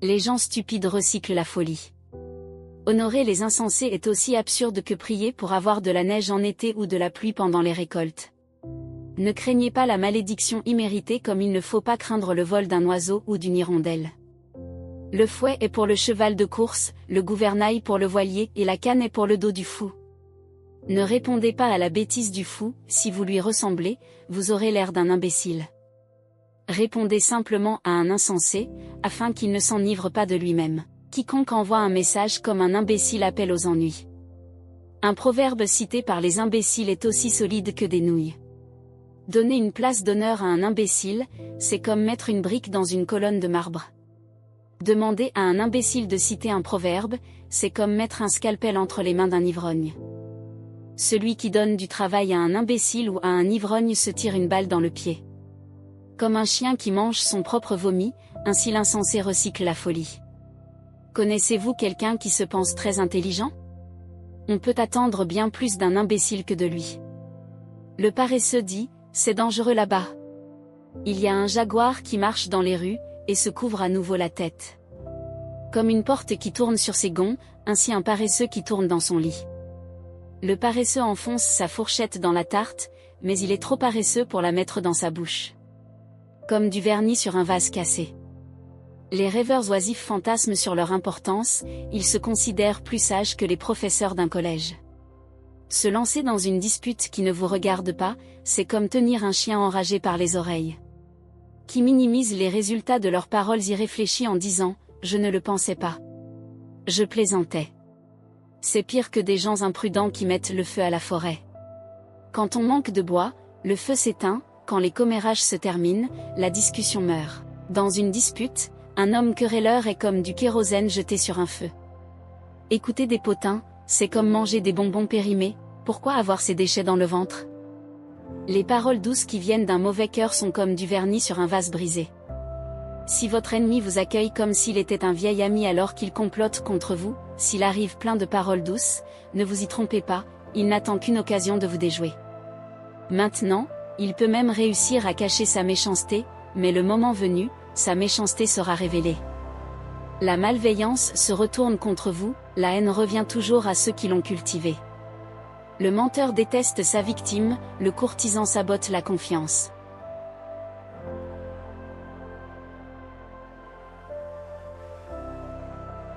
Les gens stupides recyclent la folie. Honorer les insensés est aussi absurde que prier pour avoir de la neige en été ou de la pluie pendant les récoltes. Ne craignez pas la malédiction imméritée comme il ne faut pas craindre le vol d'un oiseau ou d'une hirondelle. Le fouet est pour le cheval de course, le gouvernail pour le voilier et la canne est pour le dos du fou. Ne répondez pas à la bêtise du fou, si vous lui ressemblez, vous aurez l'air d'un imbécile. Répondez simplement à un insensé, afin qu'il ne s'enivre pas de lui-même. Quiconque envoie un message comme un imbécile appelle aux ennuis. Un proverbe cité par les imbéciles est aussi solide que des nouilles. Donner une place d'honneur à un imbécile, c'est comme mettre une brique dans une colonne de marbre. Demander à un imbécile de citer un proverbe, c'est comme mettre un scalpel entre les mains d'un ivrogne. Celui qui donne du travail à un imbécile ou à un ivrogne se tire une balle dans le pied. Comme un chien qui mange son propre vomi, ainsi l'insensé recycle la folie. Connaissez-vous quelqu'un qui se pense très intelligent? On peut attendre bien plus d'un imbécile que de lui. Le paresseux dit, c'est dangereux là-bas. Il y a un jaguar qui marche dans les rues, et se couvre à nouveau la tête. Comme une porte qui tourne sur ses gonds, ainsi un paresseux qui tourne dans son lit. Le paresseux enfonce sa fourchette dans la tarte, mais il est trop paresseux pour la mettre dans sa bouche. Comme du vernis sur un vase cassé. Les rêveurs oisifs fantasment sur leur importance, ils se considèrent plus sages que les professeurs d'un collège. Se lancer dans une dispute qui ne vous regarde pas, c'est comme tenir un chien enragé par les oreilles. Qui minimisent les résultats de leurs paroles irréfléchies en disant « je ne le pensais pas. Je plaisantais ». C'est pire que des gens imprudents qui mettent le feu à la forêt. Quand on manque de bois, le feu s'éteint, quand les commérages se terminent, la discussion meurt. Dans une dispute, un homme querelleur est comme du kérosène jeté sur un feu. Écouter des potins, c'est comme manger des bonbons périmés, pourquoi avoir ces déchets dans le ventre? Les paroles douces qui viennent d'un mauvais cœur sont comme du vernis sur un vase brisé. Si votre ennemi vous accueille comme s'il était un vieil ami alors qu'il complote contre vous, s'il arrive plein de paroles douces, ne vous y trompez pas, il n'attend qu'une occasion de vous déjouer. Maintenant, il peut même réussir à cacher sa méchanceté, mais le moment venu, sa méchanceté sera révélée. La malveillance se retourne contre vous, la haine revient toujours à ceux qui l'ont cultivée. Le menteur déteste sa victime, le courtisan sabote la confiance.